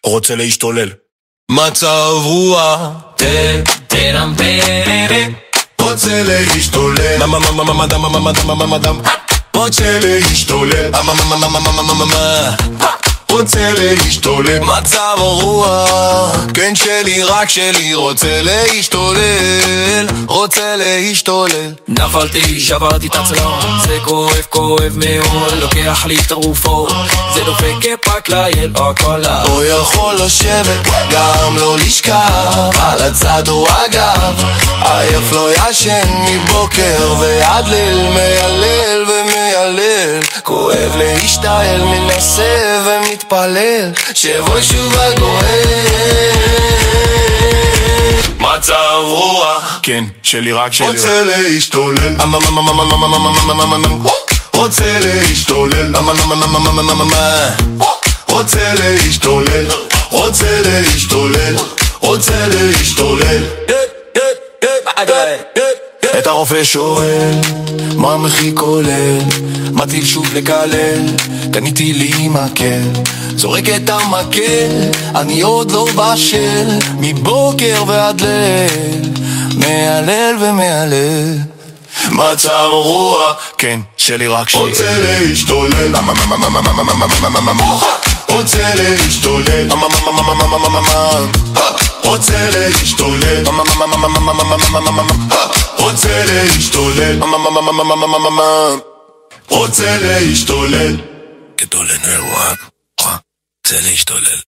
רוצה להשתולל. מצב רוח רוצה להשתולל. רוצה להשתולל. רוצה להשתולל. מצב רוח כן שלי רק שלי. רוצה להשתולל. רוצה להשתולל. נפלתי, שברתי את הצלם, זה כואב, כואב מאוד, לוקח לי תרופות, זה דופק כפק ליל הקולה. לא יכול לשבת, גם לא לשכב, על הצד או הגב, עייף לא ישן מבוקר ועד ליל, מיילל ומיילל, כואב להשתעל, מנסה ומתפלל, שבוי שוב הגואל. מצב רוח כן שלי רק שלי. רוצה להשתולל. רוצה להשתולל. רוצה להשתולל. רוצה להשתולל. רוצה להשתולל. את הרופא שואל מה מחי כולל, מטיל שוב לקלל, קניתי לי מקל, זורק את המקל, אני עוד לא בשל, מבוקר ועד ליל, מעלל ומעלל. מצב רוח כן שלי רק שלי. רוצה להשתולל. רוצה להשתולל. רוצה להשתולל. רוצה להשתולל. רוצה להשתולל. גדול נראה רוצה להשתולל.